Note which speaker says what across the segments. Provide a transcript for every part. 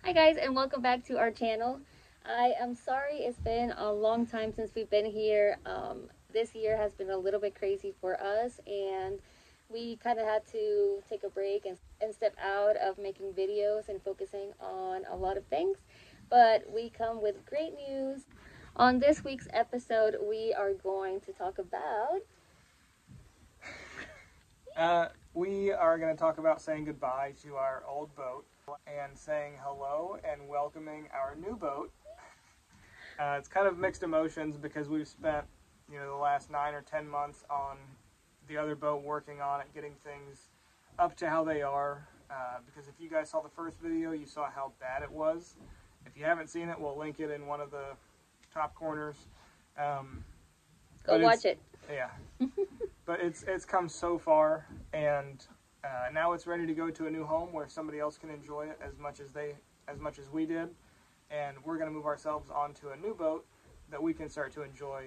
Speaker 1: Hi guys, and welcome back to our channel. I am sorry it's been a long time since we've been here. This year has been a little bit crazy for us, and we kind of had to take a break and step out of making videos and focusing on a lot of things. But we come with great news. On this week's episode, we are going to talk about...
Speaker 2: We are going to talk about saying goodbye to our old boat and saying hello and welcoming our new boat. It's kind of mixed emotions because we've spent, the last 9 or 10 months on the other boat working on it, getting things up to how they are. Because if you guys saw the first video, you saw how bad it was. If you haven't seen it, we'll link it in one of the top corners.
Speaker 1: Go watch it.
Speaker 2: Yeah. But it's come so far, and now it's ready to go to a new home where somebody else can enjoy it as much as we did, and we're going to move ourselves onto a new boat that we can start to enjoy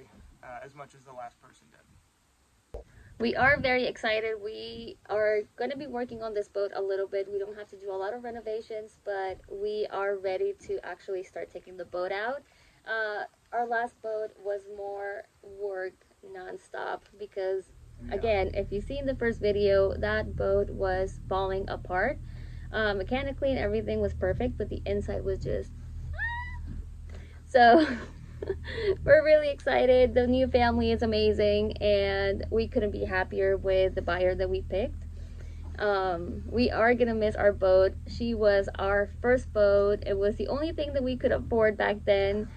Speaker 2: as much as the last person did.
Speaker 1: We are very excited. We are going to be working on this boat a little bit. We don't have to do a lot of renovations, but we are ready to actually start taking the boat out. Our last boat was more work non-stop because again, if you see in the first video, that boat was falling apart. Mechanically and everything was perfect, but the inside was just... So we're really excited. The new family is amazing, and we couldn't be happier with the buyer that we picked. We are gonna miss our boat. She was our first boat. It was the only thing that we could afford back then.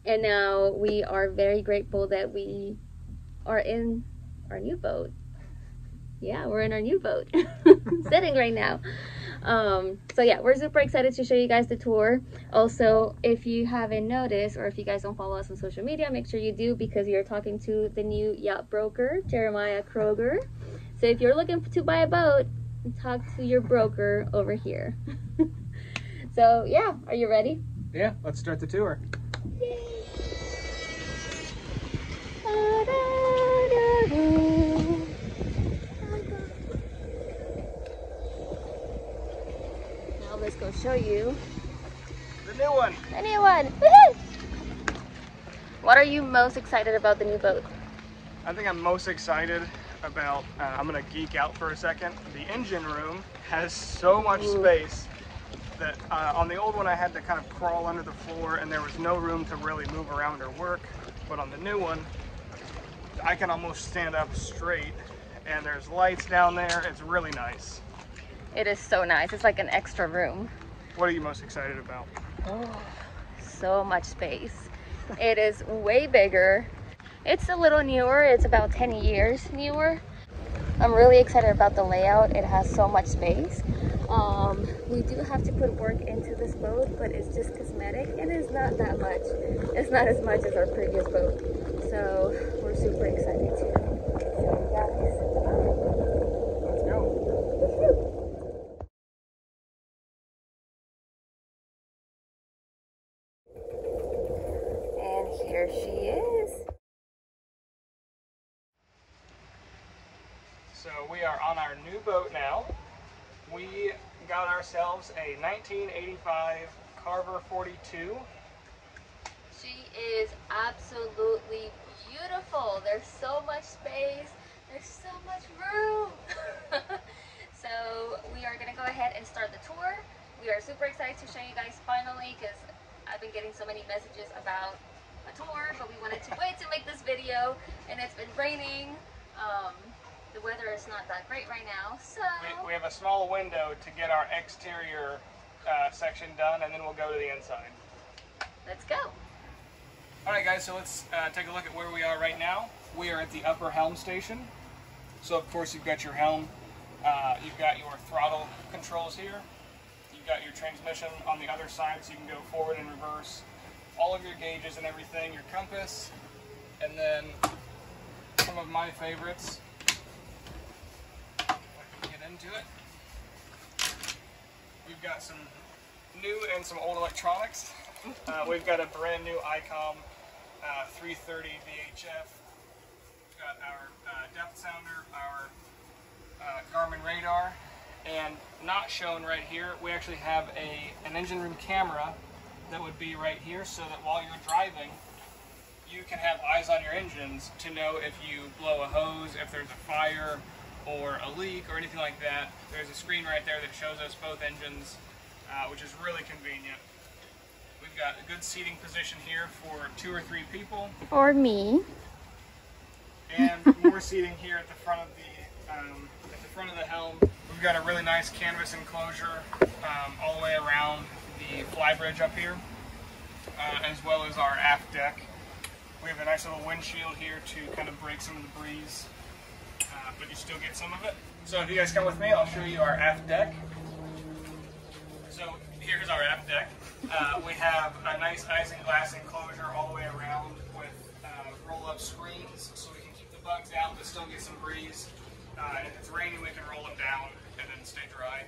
Speaker 1: And now we are very grateful that we are in our new boat. Yeah, we're in our new boat. Sitting right now. So yeah, we're super excited to show you guys the tour. Also, if you haven't noticed, or if you guys don't follow us on social media, make sure you do, because you're talking to the new yacht broker, Jeremiah Kroger. So if you're looking to buy a boat, talk to your broker over here. So yeah, are you ready?
Speaker 2: Yeah, let's start the tour.
Speaker 1: Yay. Now let's go show you
Speaker 2: the new one.
Speaker 1: The new one. Woohoo! What are you most excited about the new boat?
Speaker 2: I think I'm most excited about, I'm going to geek out for a second. The engine room has so much space that on the old one I had to kind of crawl under the floor and there was no room to really move around or work. But on the new one, I can almost stand up straight, and there's lights down there. It's really nice.
Speaker 1: It is so nice. It's like an extra room.
Speaker 2: What are you most excited about?
Speaker 1: Oh, so much space. It is way bigger. It's a little newer. It's about 10 years newer. I'm really excited about the layout. It has so much space. We do have to put work into this boat, but it's just cosmetic, and it's not that much. It's not as much as our previous boat. So we're super excited to show you guys.
Speaker 2: Let's go.
Speaker 1: And here she is.
Speaker 2: So we are on our new boat now. We got ourselves a 1985 Carver 42.
Speaker 1: She is absolutely beautiful. There's so much space. There's so much room. So we are going to go ahead and start the tour. We are super excited to show you guys finally, because I've been getting so many messages about a tour, but we wanted to wait to make this video, and it's been raining. The weather is not that great right now, so...
Speaker 2: We have a small window to get our exterior section done, and then we'll go to the inside.
Speaker 1: Let's go.
Speaker 2: Alright guys, so let's take a look at where we are right now. We are at the upper helm station. So of course you've got your helm, you've got your throttle controls here, you've got your transmission on the other side so you can go forward and reverse, all of your gauges and everything, your compass, and then some of my favorites. Get into it. We've got some new and some old electronics. We've got a brand new ICOM 330 VHF. We've got our depth sounder, our Garmin radar, And not shown right here, we actually have an engine room camera that would be right here, so that while you're driving, you can have eyes on your engines to know if you blow a hose, if there's a fire or a leak or anything like that. There's a screen right there that shows us both engines, which is really convenient. We've got a good seating position here for 2 or 3 people.
Speaker 1: Or me.
Speaker 2: And more seating here at the front of the helm. We've got a really nice canvas enclosure all the way around the flybridge up here, as well as our aft deck. We have a nice little windshield here to kind of break some of the breeze, but you still get some of it. So if you guys come with me, I'll show you our aft deck. So here's our aft deck. We have a nice eisenglass enclosure all the way around with roll-up screens, so we can keep the bugs out but still get some breeze. If it's raining, we can roll them down and then stay dry.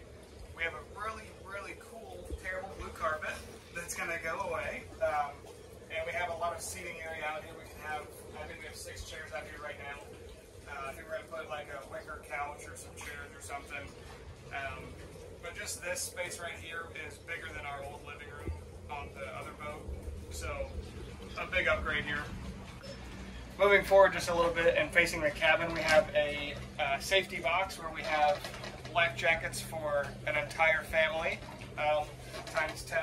Speaker 2: We have a really, really cool, terrible blue carpet that's going to go away. And we have a lot of seating area out here. I think we have 6 chairs out here right now. I think we're going to put like a wicker couch or some chairs or something. But just this space right here is bigger than our old living room on the other boat. So a big upgrade here. Moving forward just a little bit and facing the cabin, we have a safety box where we have life jackets for an entire family, times 10,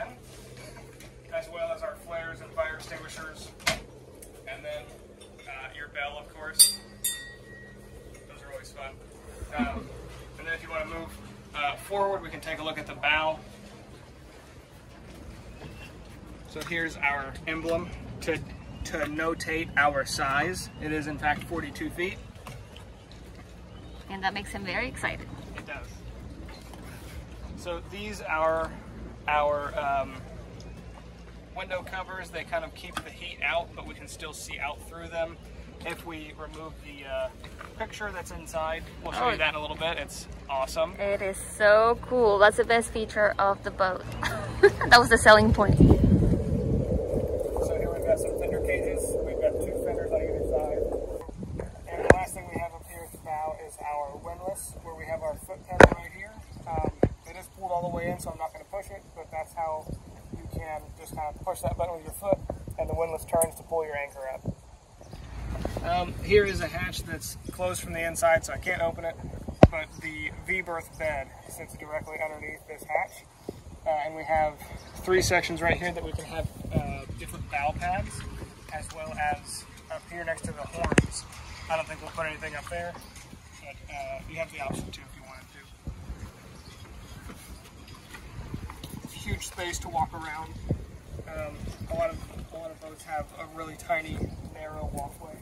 Speaker 2: as well as our flares and fire extinguishers, and then your bell, of course. Those are always fun. And then if you want to move forward, we can take a look at the bow. So here's our emblem to notate our size. It is in fact 42 feet.
Speaker 1: And that makes him very excited.
Speaker 2: It does. So these are our window covers. They kind of keep the heat out, but we can still see out through them. If we remove the picture that's inside, we'll show you that in a little bit. It's awesome.
Speaker 1: It is so cool. That's the best feature of the boat. That was the selling point.
Speaker 2: So here we've got some fender cages. We've got 2 fenders on either side. And the last thing we have up here now is our windlass, where we have our foot pedal right here. It is pulled all the way in, so I'm not going to push it, but that's how you can just kind of push that button with your foot, and the windlass turns to pull your anchor up. Here is a hatch that's closed from the inside, so I can't open it, but the V-berth bed sits directly underneath this hatch. And we have 3 sections right here that we can have different bow pads, as well as up here next to the horns. I don't think we'll put anything up there, but you have the option to if you wanted to. It's a huge space to walk around. A lot of boats have a really tiny, narrow walkway.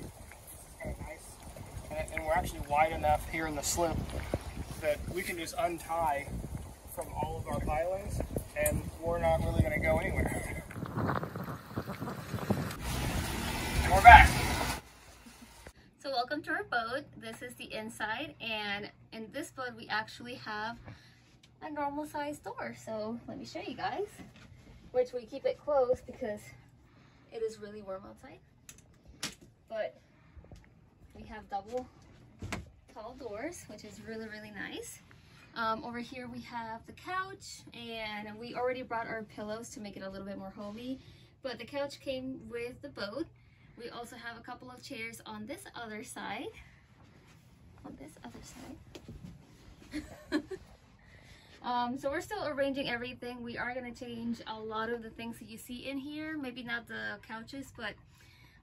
Speaker 2: Kind of nice. And we're actually wide enough here in the slip that we can just untie from all of our pilings, and we're not really going to go anywhere. And we're back.
Speaker 1: So welcome to our boat. This is the inside, and in this boat we actually have a normal sized door. So let me show you guys, which we keep it closed because it is really warm outside. But we have double tall doors, which is really, really nice. Over here we have the couch, and we already brought our pillows to make it a little bit more homey, but the couch came with the boat. We also have a couple of chairs on this other side. So we're still arranging everything. We are going to change a lot of the things that you see in here, maybe not the couches, but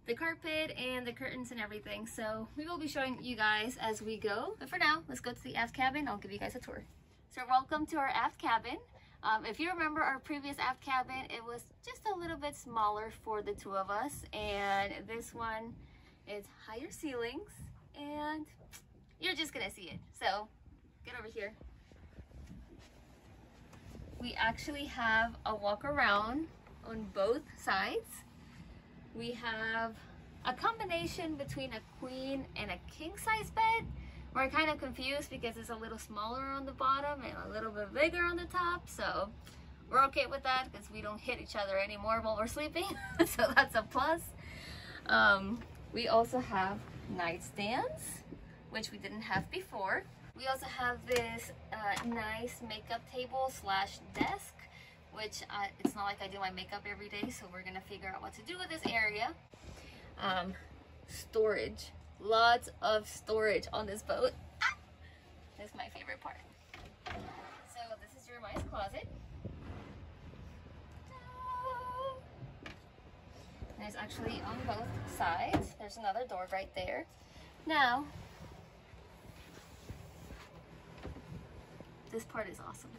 Speaker 1: the carpet and the curtains and everything. So we will be showing you guys as we go. But for now, let's go to the aft cabin. I'll give you guys a tour. So welcome to our aft cabin. If you remember our previous aft cabin, it was just a little bit smaller for the 2 of us. And this one is higher ceilings, and you're just gonna see it. So get over here. We actually have a walk around on both sides. We have a combination between a queen and a king size bed. We're kind of confused because it's a little smaller on the bottom and a little bit bigger on the top. So we're okay with that because we don't hit each other anymore while we're sleeping. So that's a plus. We also have nightstands, which we didn't have before. We also have this nice makeup table slash desk, which it's not like I do my makeup every day, so we're gonna figure out what to do with this area. Storage, lots of storage on this boat. This is my favorite part. So this is Jeremiah's closet. And it's actually on both sides. There's another door right there. Now, this part is awesome.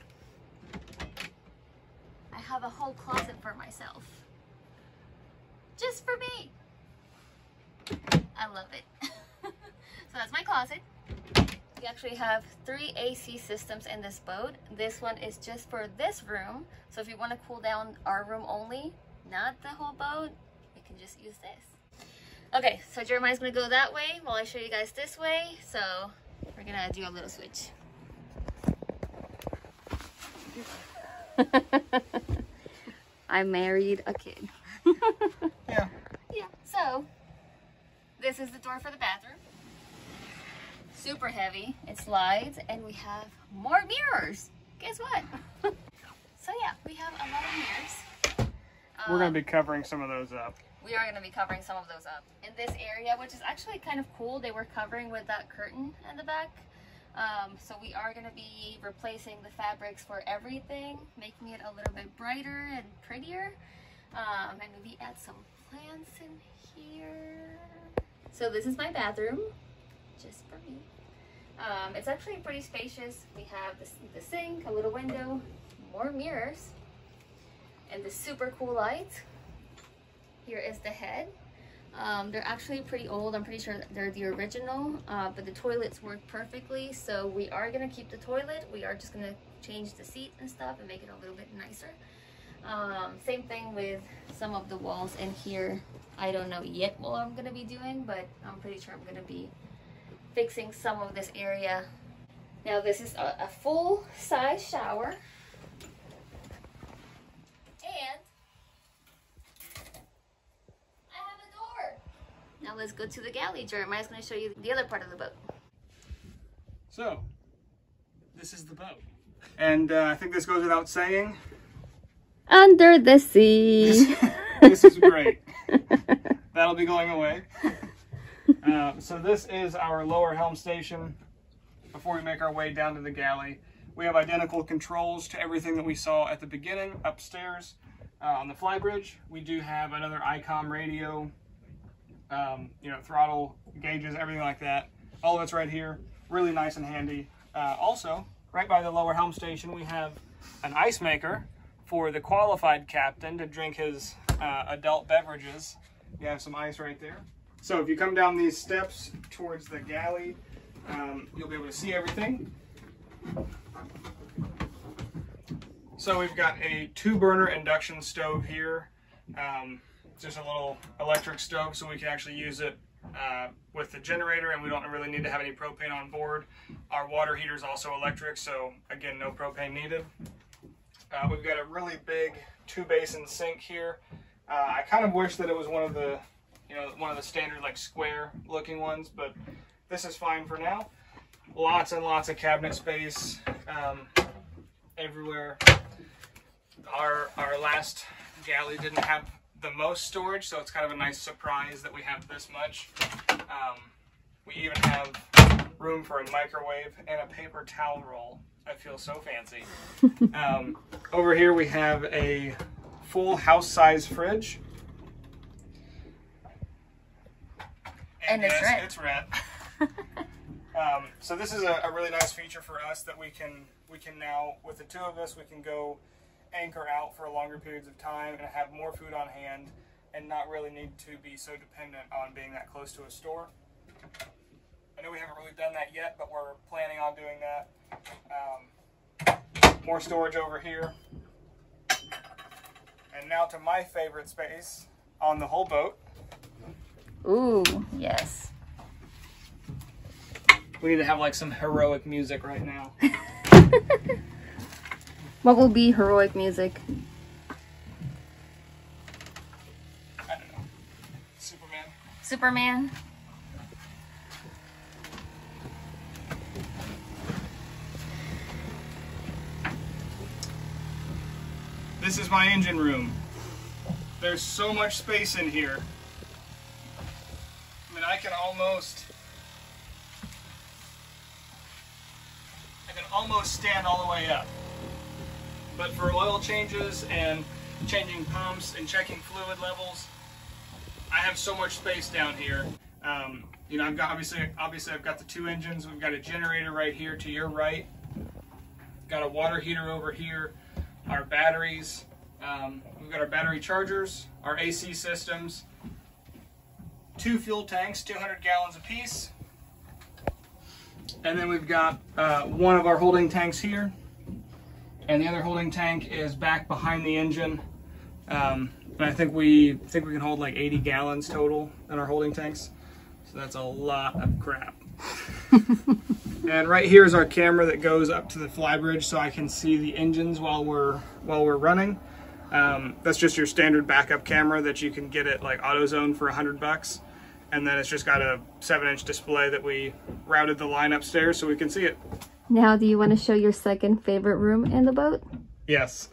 Speaker 1: I have a whole closet for myself. Just for me. I love it. So that's my closet. We actually have 3 AC systems in this boat. This one is just for this room. So if you want to cool down our room only, not the whole boat, you can just use this. Okay, so Jeremiah's gonna go that way while I show you guys this way. So we're gonna do a little switch. I married a kid.
Speaker 2: Yeah.
Speaker 1: Yeah, so this is the door for the bathroom. Super heavy, it slides, and we have more mirrors. Guess what? So yeah, we have a lot of mirrors.
Speaker 2: We're going to be covering some of those up.
Speaker 1: We are going to be covering some of those up. In this area, which is actually kind of cool, they were covering with that curtain in the back. So we are going to be replacing the fabrics for everything, making it a little bit brighter and prettier. And maybe add some plants in here. So this is my bathroom, just for me. It's actually pretty spacious. We have the sink, a little window, more mirrors, and the super cool light. Here is the head. They're actually pretty old. I'm pretty sure they're the original, but the toilets work perfectly. So we are gonna keep the toilet. We are just gonna change the seat and stuff and make it a little bit nicer. Same thing with some of the walls in here. I don't know yet what I'm gonna be doing, but I'm pretty sure I'm gonna be fixing some of this area. Now this is a full size shower. And I have a door. Now let's go to the galley. Jeremiah's gonna show you the other part of the boat.
Speaker 2: So, this is the boat. And I think this goes without saying.
Speaker 1: Under the sea.
Speaker 2: This is great. That'll be going away. So this is our lower helm station before we make our way down to the galley. We have identical controls to everything that we saw at the beginning upstairs. On the flybridge, we do have another ICOM radio, throttle gauges, everything like that. All of it's right here. Really nice and handy. Also, right by the lower helm station, we have an ice maker for the qualified captain to drink his adult beverages. You have some ice right there. So if you come down these steps towards the galley, you'll be able to see everything. So we've got a 2-burner induction stove here. Just a little electric stove, so we can actually use it with the generator, and we don't really need to have any propane on board. Our water heater is also electric, so again, no propane needed. We've got a really big 2-basin sink here. I kind of wish that it was one of the standard like square looking ones, but this is fine for now. Lots and lots of cabinet space everywhere. Our last galley didn't have the most storage, so it's kind of a nice surprise that we have this much. We even have room for a microwave and a paper towel roll. I feel so fancy. Over here we have a full house-size fridge. And yes, red. It's red. So this is a really nice feature for us that we can now, with the 2 of us, we can go anchor out for longer periods of time and have more food on hand and not really need to be so dependent on being that close to a store. I know we haven't really done that yet, but we're planning on doing that. More storage over here. And now to my favorite space on the whole boat.
Speaker 1: Ooh, yes.
Speaker 2: We need to have like some heroic music right now.
Speaker 1: What will be heroic music?
Speaker 2: I don't know. Superman.
Speaker 1: Superman?
Speaker 2: This is my engine room. There's so much space in here. I mean, I can almost stand all the way up. But for oil changes and changing pumps and checking fluid levels, I have so much space down here. You know, I've got obviously I've got the two engines. We've got a generator right here to your right. Got a water heater over here. Our batteries. We've got our battery chargers, our AC systems, 2 fuel tanks, 200 gallons apiece. And then we've got one of our holding tanks here. And the other holding tank is back behind the engine. And I think we can hold like 80 gallons total in our holding tanks. So that's a lot of crap. And right here is our camera that goes up to the flybridge so I can see the engines while we're running. That's just your standard backup camera that you can get at like AutoZone for $100. And then it's just got a 7-inch display that we routed the line upstairs so we can see it.
Speaker 1: Now, do you want to show your second favorite room in the boat?
Speaker 2: Yes.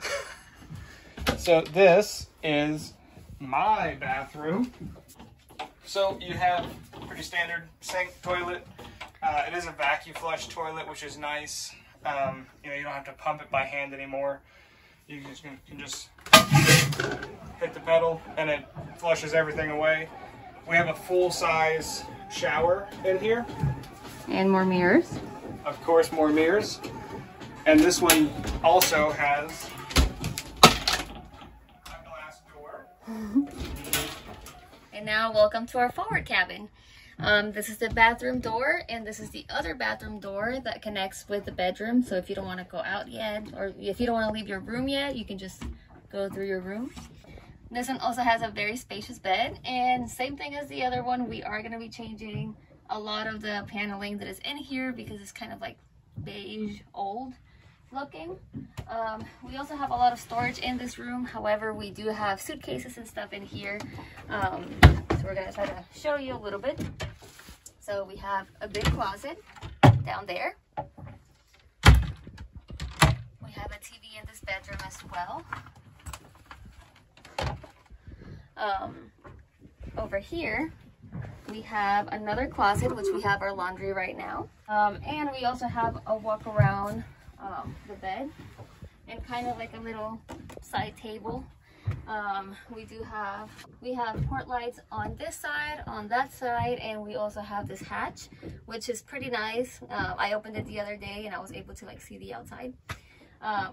Speaker 2: So this is my bathroom. So you have pretty standard sink, toilet. It is a vacuum flush toilet, which is nice. You know, you don't have to pump it by hand anymore. You can just hit the pedal and it flushes everything away. We have a full-size shower in here.
Speaker 1: And more mirrors.
Speaker 2: Of course, more mirrors. And this one also has a glass door.
Speaker 1: And now, welcome to our forward cabin. This is the bathroom door, and this is the other bathroom door that connects with the bedroom. So if you don't want to go out yet, or if you don't want to leave your room yet, you can just go through your room. This one also has a very spacious bed, and same thing as the other one, we are going to be changing a lot of the paneling that is in here because it's kind of like beige, old looking. We also have a lot of storage in this room. However, we do have suitcases and stuff in here. So we're going to try to show you a little bit. So we have a big closet down there. We have a TV in this bedroom as well. Over here, we have another closet, which we have our laundry right now. And we also have a walk around the bed and kind of like a little side table. We have port lights on this side, on that side, and we also have this hatch, which is pretty nice. I opened it the other day and I was able to like see the outside.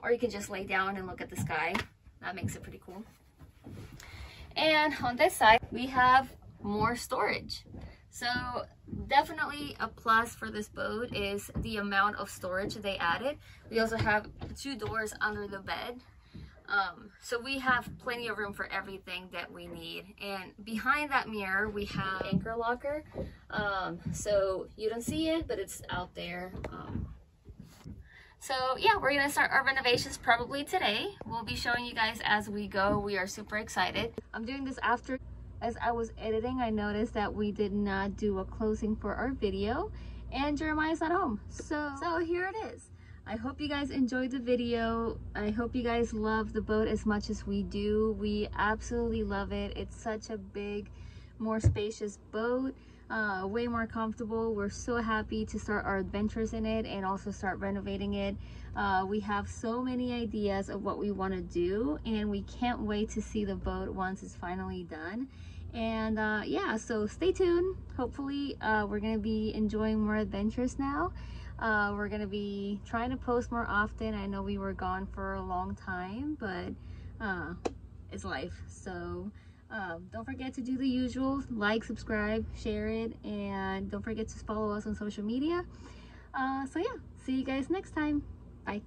Speaker 1: Or you can just lay down and look at the sky. That makes it pretty cool. And on this side, we have more storage. So definitely a plus for this boat is the amount of storage they added. We also have 2 doors under the bed. So we have plenty of room for everything that we need. And behind that mirror, we have an anchor locker. So you don't see it, but it's out there. So yeah, we're gonna start our renovations probably today. We'll be showing you guys as we go. We are super excited. I'm doing this after, as I was editing, I noticed that we did not do a closing for our video and Jeremiah's at home. So here it is. I hope you guys enjoyed the video. I hope you guys love the boat as much as we do. We absolutely love it. It's such a big, more spacious boat. Way more comfortable. We're so happy to start our adventures in it and also start renovating it. We have so many ideas of what we want to do, and we can't wait to see the boat once it's finally done. And yeah, so stay tuned. Hopefully we're gonna be enjoying more adventures now. We're gonna be trying to post more often. I know we were gone for a long time, but it's life. So don't forget to do the usual, like, subscribe, share it, and don't forget to follow us on social media. So yeah, see you guys next time. Bye.